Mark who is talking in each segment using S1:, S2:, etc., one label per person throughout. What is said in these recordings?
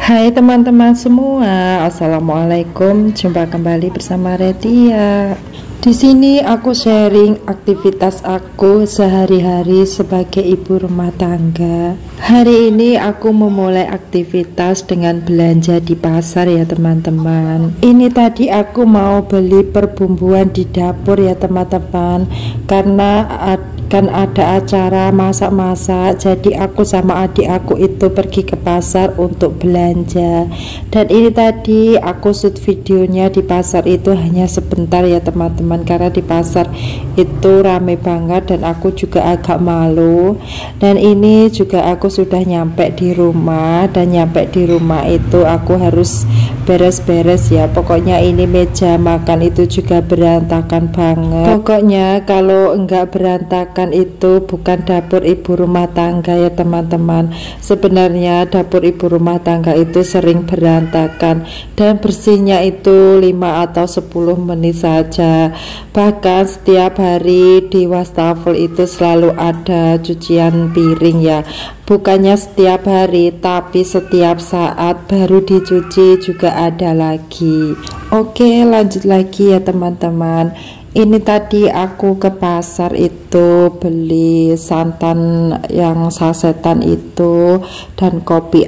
S1: Hai teman-teman semua, assalamualaikum. Jumpa kembali bersama Retia. Di sini aku sharing aktivitas aku sehari-hari sebagai ibu rumah tangga. Hari ini aku memulai aktivitas dengan belanja di pasar ya teman-teman. Ini tadi aku mau beli perbumbuan di dapur ya teman-teman, karena kan ada acara masak-masak, jadi aku sama adik aku itu pergi ke pasar untuk belanja. Dan ini tadi aku shoot videonya di pasar itu hanya sebentar ya teman-teman, karena di pasar itu rame banget dan aku juga agak malu. Dan ini juga aku sudah nyampe di rumah, dan nyampe di rumah itu aku harus beres-beres ya. Pokoknya ini meja makan itu juga berantakan banget. Pokoknya kalau enggak berantakan itu bukan dapur ibu rumah tangga ya teman-teman. Sebenarnya dapur ibu rumah tangga itu sering berantakan, dan bersihnya itu 5 atau 10 menit saja. Bahkan setiap hari di wastafel itu selalu ada cucian piring ya. Bukannya setiap hari, tapi setiap saat baru dicuci juga ada lagi. Oke, lanjut lagi ya teman-teman. Ini tadi aku ke pasar itu beli santan yang sasetan itu, dan kopi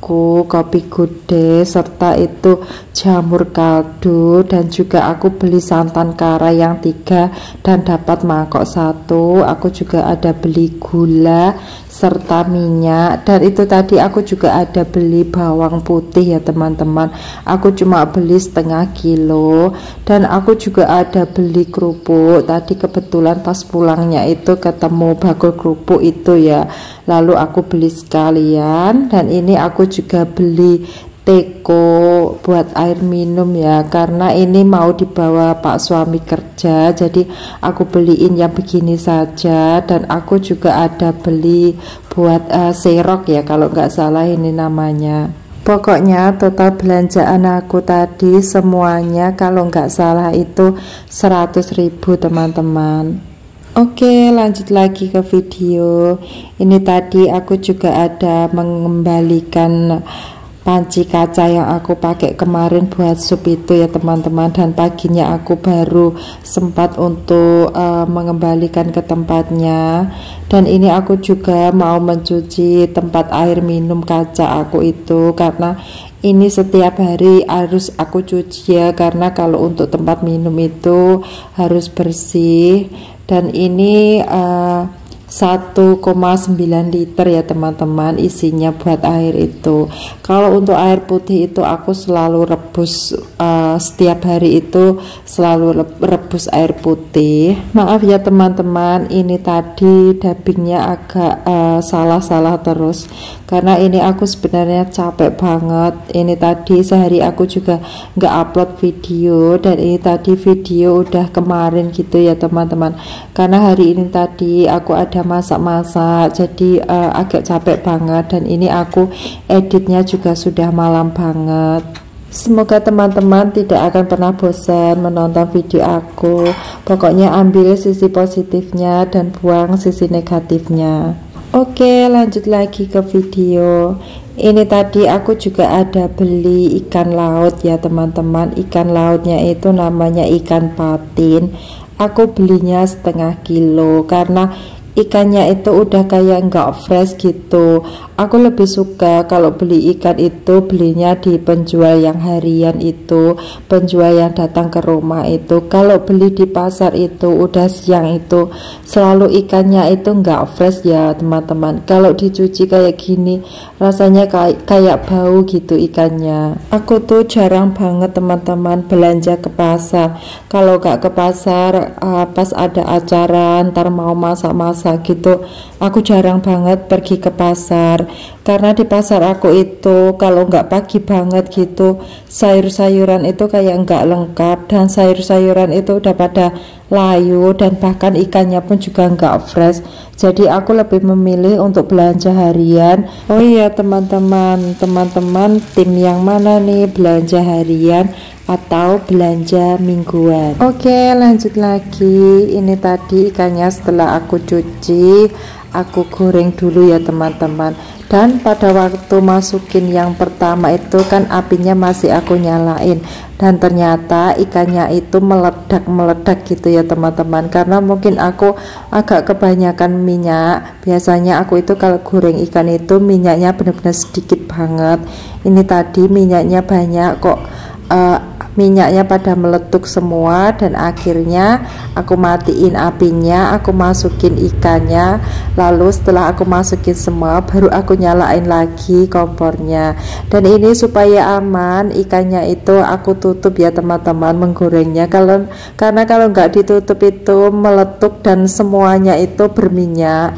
S1: kopi gude, serta itu jamur kaldu, dan juga aku beli santan kara yang 3 dan dapat mangkok 1. Aku juga ada beli gula serta minyak, dan itu tadi aku juga ada beli bawang putih ya teman-teman. Aku cuma beli setengah kilo, dan aku juga ada beli kerupuk. Tadi kebetulan pas pulangnya itu ketemu bakul kerupuk itu ya, lalu aku beli sekalian. Dan ini aku juga beli teko buat air minum ya, karena ini mau dibawa pak suami kerja, jadi aku beliin yang begini saja. Dan aku juga ada beli buat serok ya, kalau nggak salah ini namanya. Pokoknya total belanjaan aku tadi semuanya kalau nggak salah itu 100.000 teman-teman. Oke, lanjut lagi ke video. Ini tadi aku juga ada mengembalikan panci kaca yang aku pakai kemarin buat sup itu ya teman-teman, dan paginya aku baru sempat untuk mengembalikan ke tempatnya. Dan ini aku juga mau mencuci tempat air minum kaca aku itu, karena ini setiap hari harus aku cuci ya, karena kalau untuk tempat minum itu harus bersih. Dan ini 1,9 liter ya teman-teman isinya buat air itu. Kalau untuk air putih itu aku selalu rebus, setiap hari itu selalu rebus air putih. Maaf ya teman-teman, ini tadi dubbingnya agak salah-salah terus, karena ini aku sebenarnya capek banget. Ini tadi sehari aku juga nggak upload video, dan ini tadi video udah kemarin gitu ya teman-teman, karena hari ini tadi aku ada masak-masak, jadi agak capek banget. Dan ini aku editnya juga sudah malam banget. Semoga teman-teman tidak akan pernah bosan menonton video aku. Pokoknya ambil sisi positifnya dan buang sisi negatifnya. Oke, lanjut lagi ke video. Ini tadi aku juga ada beli ikan laut ya teman-teman. Ikan lautnya itu namanya ikan patin. Aku belinya setengah kilo karena ikannya itu udah kayak nggak fresh gitu. Aku lebih suka kalau beli ikan itu belinya di penjual yang harian itu, penjual yang datang ke rumah itu. Kalau beli di pasar itu udah siang itu selalu ikannya itu nggak fresh ya teman-teman. Kalau dicuci kayak gini rasanya kayak bau gitu ikannya. Aku tuh jarang banget teman-teman belanja ke pasar. Kalau nggak ke pasar pas ada acara ntar mau masak-masak gitu, aku jarang banget pergi ke pasar. Karena di pasar aku itu kalau nggak pagi banget gitu, sayur-sayuran itu kayak nggak lengkap, dan sayur-sayuran itu udah pada layu, dan bahkan ikannya pun juga nggak fresh. Jadi aku lebih memilih untuk belanja harian. Oh iya teman-teman, tim yang mana nih, belanja harian atau belanja mingguan? Oke, lanjut lagi. Ini tadi ikannya setelah aku cuci, aku goreng dulu ya teman-teman. Dan pada waktu masukin yang pertama itu kan apinya masih aku nyalain, dan ternyata ikannya itu meledak gitu ya teman-teman, karena mungkin aku agak kebanyakan minyak. Biasanya aku itu kalau goreng ikan itu minyaknya benar-benar sedikit banget, ini tadi minyaknya banyak kok. Minyaknya pada meletup semua, dan akhirnya aku matiin apinya, aku masukin ikannya, lalu setelah aku masukin semua baru aku nyalain lagi kompornya. Dan ini supaya aman, ikannya itu aku tutup ya teman-teman menggorengnya, karena kalau nggak ditutup itu meletup dan semuanya itu berminyak.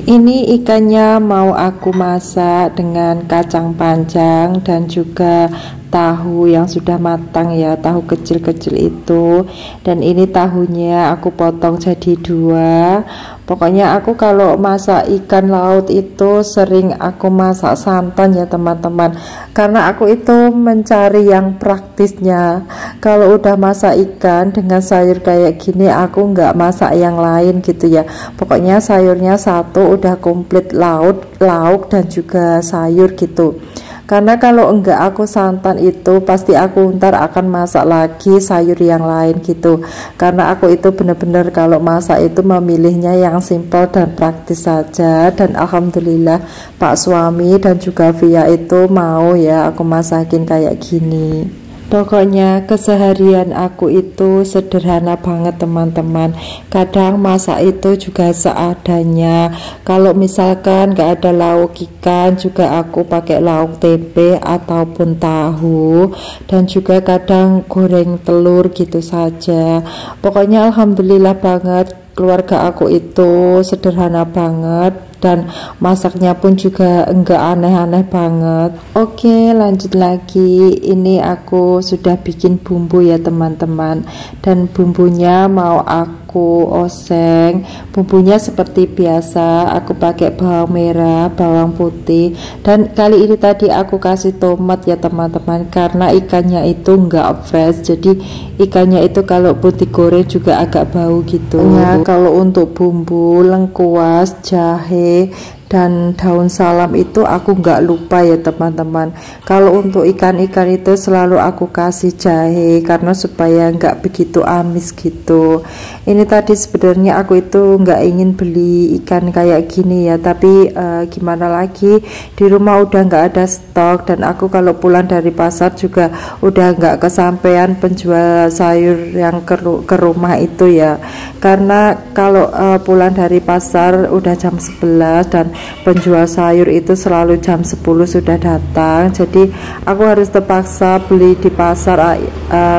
S1: Ini ikannya mau aku masak dengan kacang panjang dan juga tahu yang sudah matang ya, tahu kecil-kecil itu. Dan ini tahunya aku potong jadi 2. Pokoknya aku kalau masak ikan laut itu sering aku masak santan ya teman-teman, karena aku itu mencari yang praktisnya. Kalau udah masak ikan dengan sayur kayak gini, aku nggak masak yang lain gitu ya. Pokoknya sayurnya satu udah komplit, lauk dan juga sayur gitu. Karena kalau enggak aku santan itu pasti aku ntar akan masak lagi sayur yang lain gitu. Karena aku itu bener-bener kalau masak itu memilihnya yang simple dan praktis saja. Dan alhamdulillah Pak suami dan juga Via itu mau ya aku masakin kayak gini. Pokoknya keseharian aku itu sederhana banget teman-teman. Kadang masak itu juga seadanya. Kalau misalkan gak ada lauk ikan, juga aku pakai lauk tempe ataupun tahu. Dan juga kadang goreng telur gitu saja. Pokoknya alhamdulillah banget, keluarga aku itu sederhana banget, dan masaknya pun juga enggak aneh-aneh banget. Oke, lanjut lagi. Ini aku sudah bikin bumbu ya teman-teman, dan bumbunya mau aku oseng. Bumbunya seperti biasa, aku pakai bawang merah, bawang putih, dan kali ini tadi aku kasih tomat ya teman-teman, karena ikannya itu enggak fresh, jadi ikannya itu kalau pun digoreng juga agak bau gitu ya. Kalau untuk bumbu lengkuas, jahe dan daun salam itu aku nggak lupa ya teman-teman. Kalau untuk ikan-ikan itu selalu aku kasih jahe, karena supaya nggak begitu amis gitu. Ini tadi sebenarnya aku itu nggak ingin beli ikan kayak gini ya, tapi gimana lagi, di rumah udah nggak ada stok, dan aku kalau pulang dari pasar juga udah nggak kesampaian penjual sayur yang ke rumah itu ya. Karena kalau pulang dari pasar udah jam 11, dan penjual sayur itu selalu jam 10 sudah datang, jadi aku harus terpaksa beli di pasar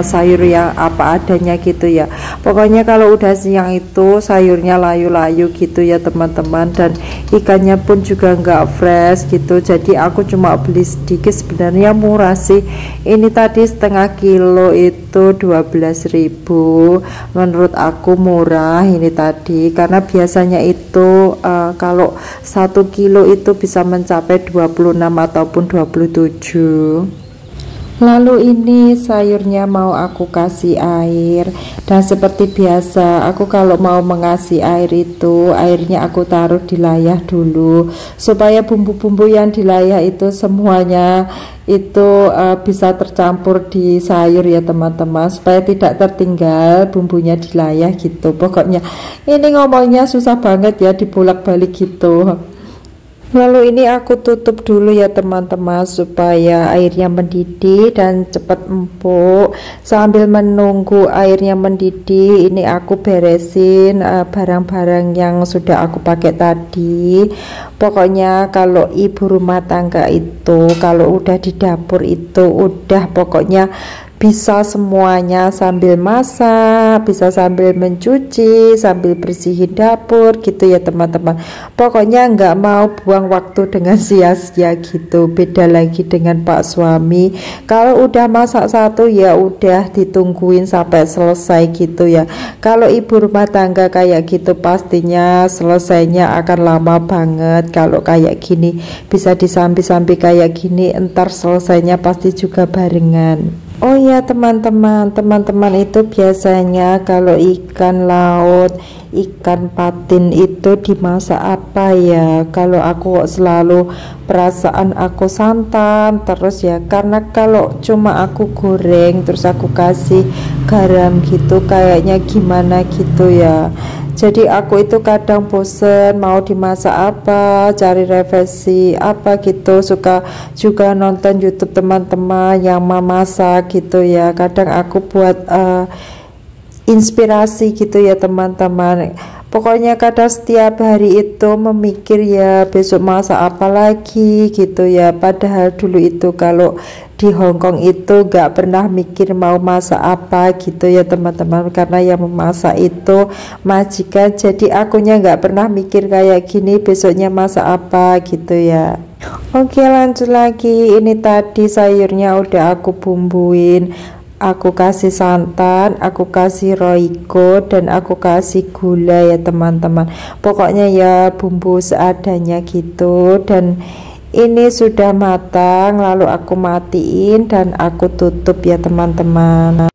S1: sayur yang apa adanya gitu ya. Pokoknya kalau udah siang itu sayurnya layu-layu gitu ya teman-teman, dan ikannya pun juga nggak fresh gitu, jadi aku cuma beli sedikit. Sebenarnya murah sih, ini tadi setengah kilo itu 12.000, menurut aku murah ini tadi, karena biasanya itu kalau 1 kilo itu bisa mencapai 26 ataupun 27. Lalu ini sayurnya mau aku kasih air, dan seperti biasa aku kalau mau mengasih air itu airnya aku taruh di layah dulu, supaya bumbu-bumbu yang di layah itu semuanya itu bisa tercampur di sayur ya teman-teman, supaya tidak tertinggal bumbunya di layah gitu. Pokoknya ini ngomongnya susah banget ya, dibolak-balik gitu. Lalu ini aku tutup dulu ya teman-teman, supaya airnya mendidih dan cepat empuk. Sambil menunggu airnya mendidih, ini aku beresin barang-barang yang sudah aku pakai tadi. Pokoknya kalau ibu rumah tangga itu kalau udah di dapur itu udah pokoknya bisa semuanya, sambil masak, bisa sambil mencuci, sambil bersihin dapur gitu ya teman-teman. Pokoknya nggak mau buang waktu dengan sia-sia gitu. Beda lagi dengan Pak suami, kalau udah masak satu ya udah ditungguin sampai selesai gitu ya. Kalau ibu rumah tangga kayak gitu pastinya selesainya akan lama banget. Kalau kayak gini bisa disambi-sambi kayak gini, entar selesainya pasti juga barengan. Oh ya teman-teman itu biasanya kalau ikan laut, ikan patin itu dimasak apa ya? Kalau aku kok selalu perasaan aku santan terus ya, karena kalau cuma aku goreng terus aku kasih garam gitu kayaknya gimana gitu ya. Jadi aku itu kadang bosen mau dimasak apa, cari revisi apa gitu, suka juga nonton YouTube teman-teman yang memasak gitu ya. Kadang aku buat inspirasi gitu ya teman-teman. Pokoknya kadang setiap hari itu memikir ya besok masak apa lagi gitu ya. Padahal dulu itu kalau di Hongkong itu gak pernah mikir mau masak apa gitu ya teman-teman, karena yang memasak itu majikan. Jadi akunya gak pernah mikir kayak gini besoknya masak apa gitu ya. Oke, lanjut lagi. Ini tadi sayurnya udah aku bumbuin, aku kasih santan, aku kasih roiko, dan aku kasih gula ya teman-teman. Pokoknya ya bumbu seadanya gitu. Dan ini sudah matang, lalu aku matiin dan aku tutup ya teman-teman.